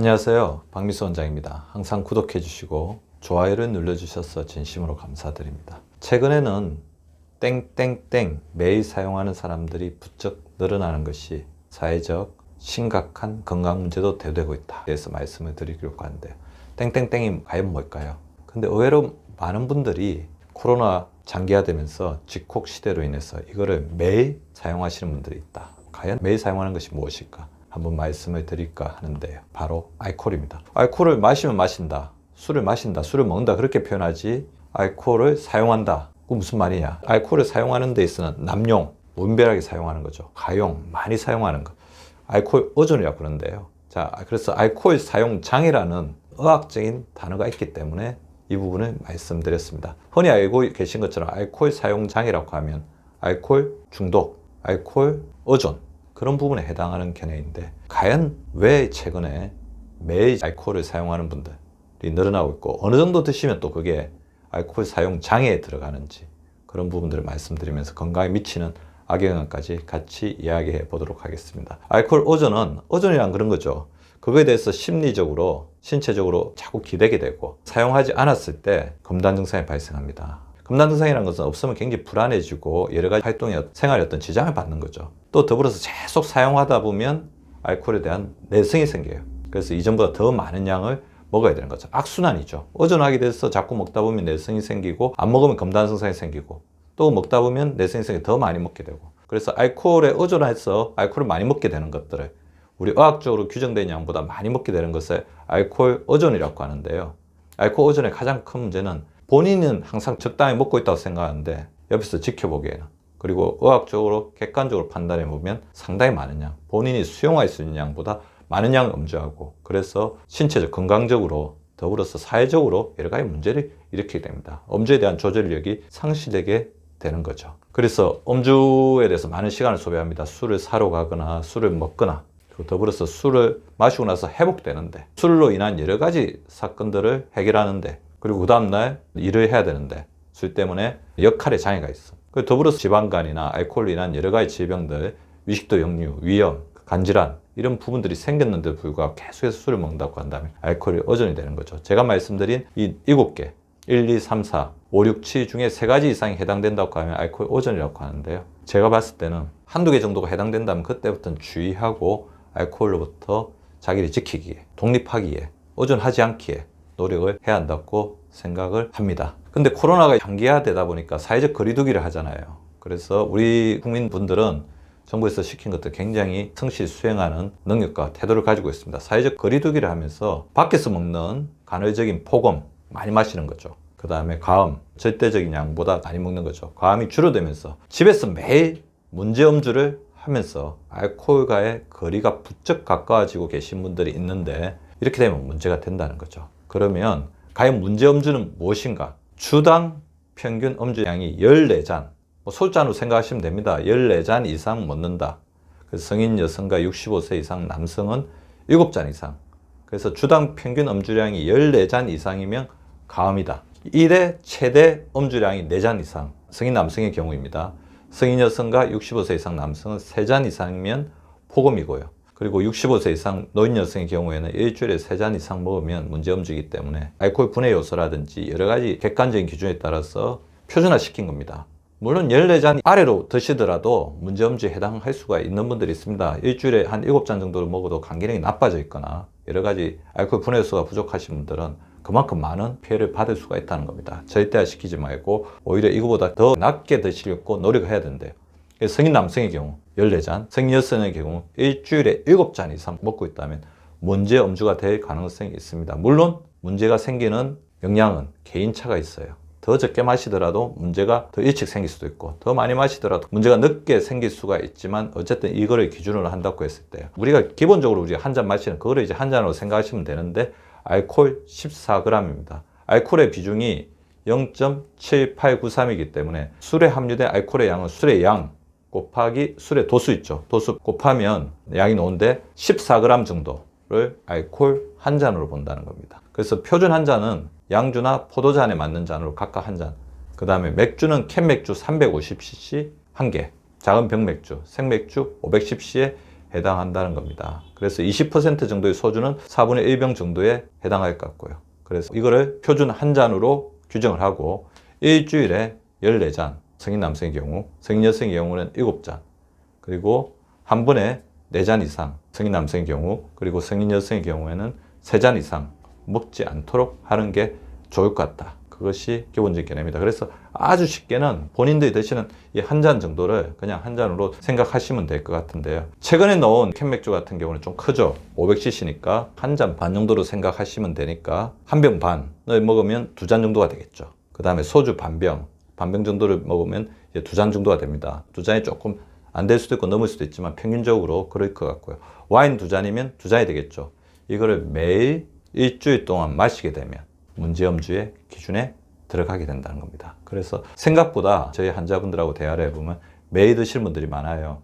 안녕하세요. 박미수 원장입니다. 항상 구독해 주시고 좋아요를 눌러주셔서 진심으로 감사드립니다. 최근에는 땡땡땡 매일 사용하는 사람들이 부쩍 늘어나는 것이 사회적 심각한 건강 문제도 대두되고 있다. 그래서 말씀을 드리려고 하는데요. 땡땡땡이 과연 뭘까요? 근데 의외로 많은 분들이 코로나 장기화되면서 집콕 시대로 인해서 이거를 매일 사용하시는 분들이 있다. 과연 매일 사용하는 것이 무엇일까? 한번 말씀을 드릴까 하는데요. 바로 알코올입니다. 알코올을 마시면 마신다. 술을 마신다. 술을 먹는다. 그렇게 표현하지 알코올을 사용한다. 그 무슨 말이냐? 알코올을 사용하는 데 있어서는 남용, 무분별하게 사용하는 거죠. 가용, 많이 사용하는 것. 알코올 의존이라고 그러는데요. 자, 그래서 알코올 사용 장애라는 의학적인 단어가 있기 때문에 이 부분을 말씀드렸습니다. 흔히 알고 계신 것처럼 알코올 사용 장애라고 하면 알코올 중독, 알코올 의존 그런 부분에 해당하는 개념인데 과연 왜 최근에 매일 알코올을 사용하는 분들이 늘어나고 있고 어느 정도 드시면 또 그게 알코올 사용 장애에 들어가는지 그런 부분들을 말씀드리면서 건강에 미치는 악영향까지 같이 이야기해 보도록 하겠습니다. 알코올 의존이란 그런 거죠. 그거에 대해서 심리적으로 신체적으로 자꾸 기대게 되고 사용하지 않았을 때 금단 증상이 발생합니다. 금단 증상이라는 것은 없으면 굉장히 불안해지고 여러 가지 활동에 생활에 어떤 지장을 받는 거죠. 또 더불어서 계속 사용하다 보면 알코올에 대한 내성이 생겨요. 그래서 이전보다 더 많은 양을 먹어야 되는 거죠. 악순환이죠. 의존하게 돼서 자꾸 먹다 보면 내성이 생기고 안 먹으면 금단 증상이 생기고 또 먹다 보면 내성이 생겨 더 많이 먹게 되고 그래서 알코올에 의존해서 알코올을 많이 먹게 되는 것들을 우리 의학적으로 규정된 양보다 많이 먹게 되는 것을 알코올 의존이라고 하는데요. 알코올 의존의 가장 큰 문제는 본인은 항상 적당히 먹고 있다고 생각하는데 옆에서 지켜보기에는 그리고 의학적으로 객관적으로 판단해 보면 상당히 많은 양, 본인이 수용할 수 있는 양보다 많은 양을 음주하고 그래서 신체적 건강적으로 더불어서 사회적으로 여러 가지 문제를 일으키게 됩니다. 음주에 대한 조절력이 상실되게 되는 거죠. 그래서 음주에 대해서 많은 시간을 소비합니다. 술을 사러 가거나 술을 먹거나 더불어서 술을 마시고 나서 회복되는데 술로 인한 여러 가지 사건들을 해결하는데 그리고 그 다음날 일을 해야 되는데 술 때문에 역할에 장애가 있어. 더불어서 지방간이나 알코올로 인한 여러 가지 질병들, 위식도 역류, 위염, 간질환 이런 부분들이 생겼는데도 불구하고 계속해서 술을 먹는다고 한다면 알코올이 의존이 되는 거죠. 제가 말씀드린 이 7개 1, 2, 3, 4, 5, 6, 7 중에 3가지 이상이 해당된다고 하면 알코올 의존이라고 하는데요. 제가 봤을 때는 한두 개 정도가 해당된다면 그때부터는 주의하고 알코올로부터 자기를 지키기에, 독립하기에, 의존하지 않기에 노력을 해야 한다고 생각을 합니다. 근데 코로나가 장기화되다 보니까 사회적 거리두기를 하잖아요. 그래서 우리 국민분들은 정부에서 시킨 것들 굉장히 성실히 수행하는 능력과 태도를 가지고 있습니다. 사회적 거리두기를 하면서 밖에서 먹는 간헐적인 폭음 많이 마시는 거죠. 그 다음에 과음, 절대적인 양보다 많이 먹는 거죠. 과음이 줄어들면서 집에서 매일 문제 음주를 하면서 알코올과의 거리가 부쩍 가까워지고 계신 분들이 있는데 이렇게 되면 문제가 된다는 거죠. 그러면 과연 문제 음주는 무엇인가? 주당 평균 음주량이 14잔, 소주잔으로 생각하시면 됩니다. 14잔 이상 먹는다. 그래서 성인 여성과 65세 이상 남성은 7잔 이상. 그래서 주당 평균 음주량이 14잔 이상이면 과음이다. 1회 최대 음주량이 4잔 이상, 성인 남성의 경우입니다. 성인 여성과 65세 이상 남성은 3잔 이상이면 폭음이고요. 그리고 65세 이상 노인 여성의 경우에는 일주일에 3잔 이상 먹으면 문제 음주이기 때문에 알코올 분해 요소라든지 여러 가지 객관적인 기준에 따라서 표준화시킨 겁니다. 물론 14잔 아래로 드시더라도 문제 음주에 해당할 수가 있는 분들이 있습니다. 일주일에 한 7잔 정도를 먹어도 간 기능이 나빠져 있거나 여러 가지 알코올 분해 요소가 부족하신 분들은 그만큼 많은 피해를 받을 수가 있다는 겁니다. 절대화 시키지 말고 오히려 이거보다 더 낮게 드시려고 노력을 해야 된대요. 성인 남성의 경우 14잔, 성인 여성의 경우 일주일에 7잔 이상 먹고 있다면 문제 음주가 될 가능성이 있습니다. 물론 문제가 생기는 영향은 개인차가 있어요. 더 적게 마시더라도 문제가 더 일찍 생길 수도 있고 더 많이 마시더라도 문제가 늦게 생길 수가 있지만 어쨌든 이거를 기준으로 한다고 했을 때 우리가 기본적으로 우리가 한 잔 마시는 그거를 이제 한 잔으로 생각하시면 되는데 알코올 14g입니다. 알코올의 비중이 0.7893이기 때문에 술에 함유된 알코올의 양은 술의 양 곱하기 술의 도수 있죠. 도수 곱하면 양이 나오는데 14g 정도를 알코올 한 잔으로 본다는 겁니다. 그래서 표준 한 잔은 양주나 포도잔에 맞는 잔으로 각각 한 잔. 그 다음에 맥주는 캔 맥주 350cc 한 개. 작은 병맥주, 생맥주 510cc에 해당한다는 겁니다. 그래서 20% 정도의 소주는 4분의 1병 정도에 해당할 것 같고요. 그래서 이거를 표준 한 잔으로 규정을 하고 일주일에 14잔, 성인 남성의 경우, 성인 여성의 경우는 7잔, 그리고 한 번에 4잔 이상, 성인 남성의 경우, 그리고 성인 여성의 경우에는 3잔 이상 먹지 않도록 하는 게 좋을 것 같다. 그것이 기본적인 개념입니다. 그래서 아주 쉽게는 본인들이 드시는 이 한 잔 정도를 그냥 한 잔으로 생각하시면 될 것 같은데요. 최근에 넣은 캔맥주 같은 경우는 좀 크죠. 500cc니까 한 잔 반 정도로 생각하시면 되니까 한 병 반을 먹으면 2잔 정도가 되겠죠. 그 다음에 소주 반병 정도를 먹으면 이제 2잔 정도가 됩니다. 2잔이 조금 안 될 수도 있고 넘을 수도 있지만 평균적으로 그럴 것 같고요. 와인 2잔이면 2잔이 되겠죠. 이거를 매일 일주일 동안 마시게 되면 문제음주의 기준에 들어가게 된다는 겁니다. 그래서 생각보다 저희 환자분들하고 대화를 해보면 매일 드시는 분들이 많아요.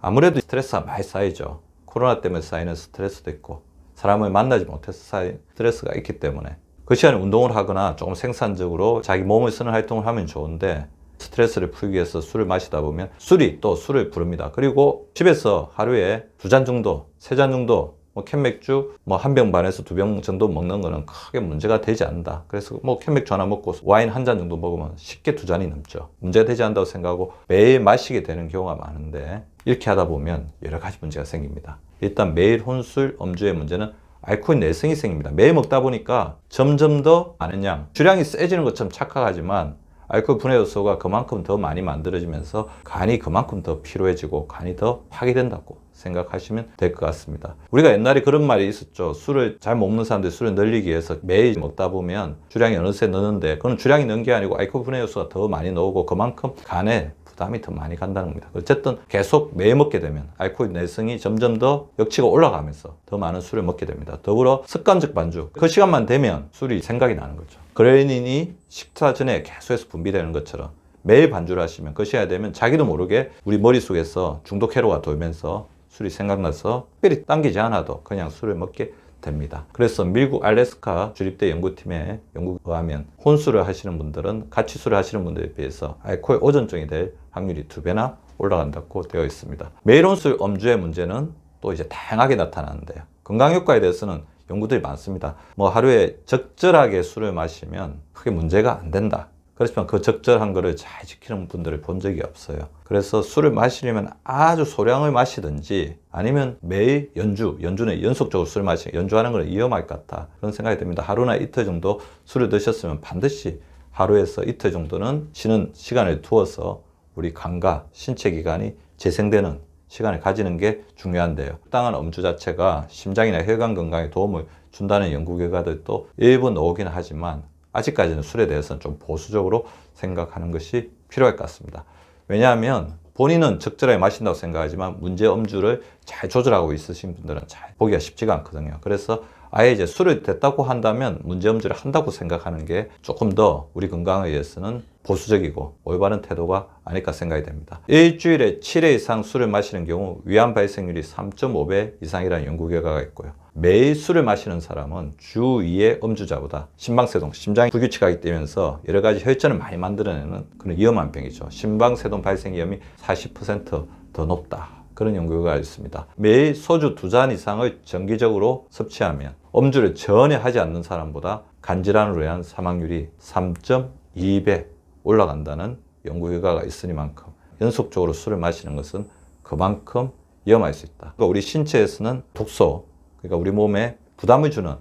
아무래도 스트레스가 많이 쌓이죠. 코로나 때문에 쌓이는 스트레스도 있고 사람을 만나지 못해서 쌓인 스트레스가 있기 때문에 그 시간에 운동을 하거나 조금 생산적으로 자기 몸을 쓰는 활동을 하면 좋은데 스트레스를 풀기 위해서 술을 마시다 보면 술이 또 술을 부릅니다. 그리고 집에서 하루에 2잔 정도, 3잔 정도 캔맥주 한 병 반에서 2병 정도 먹는 거는 크게 문제가 되지 않는다. 그래서 캔맥주 하나 먹고 와인 한 잔 정도 먹으면 쉽게 2잔이 넘죠. 문제가 되지 않는다고 생각하고 매일 마시게 되는 경우가 많은데 이렇게 하다 보면 여러 가지 문제가 생깁니다. 일단 매일 혼술, 음주의 문제는 알코올 내성이 생깁니다. 매일 먹다 보니까 점점 더 많은 양, 주량이 세지는 것처럼 착각하지만 알코올 분해 요소가 그만큼 더 많이 만들어지면서 간이 그만큼 더 피로해지고 간이 더 파괴된다고 생각하시면 될 것 같습니다. 우리가 옛날에 그런 말이 있었죠. 술을 잘 못 먹는 사람들이 술을 늘리기 위해서 매일 먹다 보면 주량이 어느새 느는데 그건 주량이 는 게 아니고 알코올 분해 요소가 더 많이 나오고 그만큼 간에 부담이 더 많이 간다는 겁니다. 어쨌든 계속 매일 먹게 되면 알코올 내성이 점점 더 역치가 올라가면서 더 많은 술을 먹게 됩니다. 더불어 습관적 반주, 그 시간만 되면 술이 생각이 나는 거죠. 그레닌이 식사 전에 계속해서 분비되는 것처럼 매일 반주를 하시면 그 시간이 되면 자기도 모르게 우리 머릿속에서 중독 회로가 돌면서 술이 생각나서 특별히 당기지 않아도 그냥 술을 먹게 됩니다. 그래서 미국 알래스카 주립대 연구팀의 연구에 의하면 혼술을 하시는 분들은 같이 술을 하시는 분들에 비해서 알코올 오전증이 될 확률이 2배나 올라간다고 되어 있습니다. 매일 혼술 음주의 문제는 또 이제 다양하게 나타나는데요. 건강 효과에 대해서는 연구들이 많습니다. 하루에 적절하게 술을 마시면 크게 문제가 안 된다. 그렇지만 그 적절한 거를 잘 지키는 분들을 본 적이 없어요. 그래서 술을 마시려면 아주 소량을 마시든지 아니면 매일 연주는 연속적으로 술 마시면 연주하는 건 위험할 것 같다. 그런 생각이 듭니다. 하루나 이틀 정도 술을 드셨으면 반드시 하루에서 이틀 정도는 쉬는 시간을 두어서 우리 간과 신체 기관이 재생되는 시간을 가지는 게 중요한데요. 적당한 음주 자체가 심장이나 혈관 건강에 도움을 준다는 연구 결과들도 일부 나오긴 하지만 아직까지는 술에 대해서는 좀 보수적으로 생각하는 것이 필요할 것 같습니다. 왜냐하면 본인은 적절하게 마신다고 생각하지만 문제 음주를 잘 조절하고 있으신 분들은 잘 보기가 쉽지가 않거든요. 그래서 아예 이제 술을 됐다고 한다면 문제 음주를 한다고 생각하는 게 조금 더 우리 건강에 의해서는 보수적이고 올바른 태도가 아닐까 생각이 됩니다. 일주일에 7회 이상 술을 마시는 경우 위암 발생률이 3.5배 이상이라는 연구 결과가 있고요. 매일 술을 마시는 사람은 주 2의 음주자보다 심방세동, 심장이 불규칙하게 뛰면서 여러 가지 혈전을 많이 만들어내는 그런 위험한 병이죠. 심방세동 발생 위험이 40%더 높다. 그런 연구가 있습니다. 매일 소주 2잔 이상을 정기적으로 섭취하면 음주를 전혀 하지 않는 사람보다 간질환으로 인한 사망률이 3.2배 올라간다는 연구 결과가 있으니만큼 연속적으로 술을 마시는 것은 그만큼 위험할 수 있다. 그러니까 우리 신체에서는 독소, 그러니까 우리 몸에 부담을 주는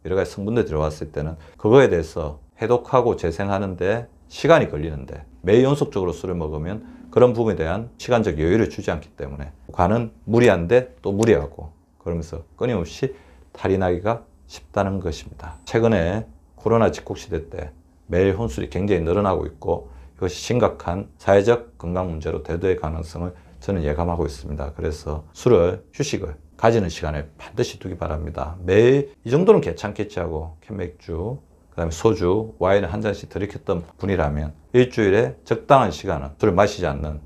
여러 가지 성분들이 들어왔을 때는 그거에 대해서 해독하고 재생하는데 시간이 걸리는데 매일 연속적으로 술을 먹으면 그런 부분에 대한 시간적 여유를 주지 않기 때문에 간은 무리한데 또 무리하고 그러면서 끊임없이 탈이 나기가 쉽다는 것입니다. 최근에 코로나 집국 시대 때 매일 혼술이 굉장히 늘어나고 있고 이것이 심각한 사회적 건강 문제로 대두할 가능성을 저는 예감하고 있습니다. 그래서 휴식을 가지는 시간을 반드시 두기 바랍니다. 매일 이 정도는 괜찮겠지 하고 캔맥주, 그 다음에 소주, 와인을 한 잔씩 들이켰던 분이라면 일주일에 적당한 시간은 술을 마시지 않는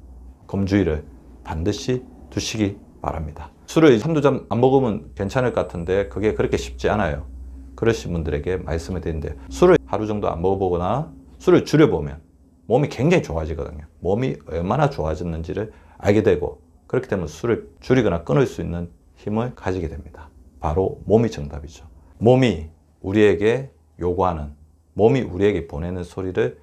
금주일을 반드시 두시기 바랍니다. 술을 한두 잔 안 먹으면 괜찮을 것 같은데 그게 그렇게 쉽지 않아요. 그러신 분들에게 말씀을 드리는데 술을 하루 정도 안 먹어보거나 술을 줄여보면 몸이 굉장히 좋아지거든요. 몸이 얼마나 좋아졌는지를 알게 되고 그렇게 되면 술을 줄이거나 끊을 수 있는 힘을 가지게 됩니다. 바로 몸이 정답이죠. 몸이 우리에게 요구하는, 몸이 우리에게 보내는 소리를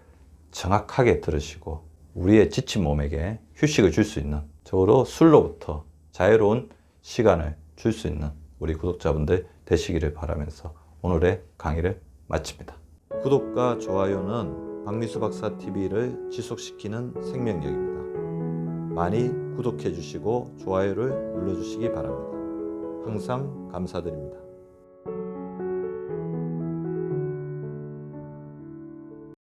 정확하게 들으시고 우리의 지친 몸에게 휴식을 줄 수 있는, 적어도 술로부터 자유로운 시간을 줄 수 있는 우리 구독자분들 되시기를 바라면서 오늘의 강의를 마칩니다. 구독과 좋아요는 박미수 박사 TV를 지속시키는 생명력입니다. 많이 구독해 주시고 좋아요를 눌러 주시기 바랍니다. 항상 감사드립니다.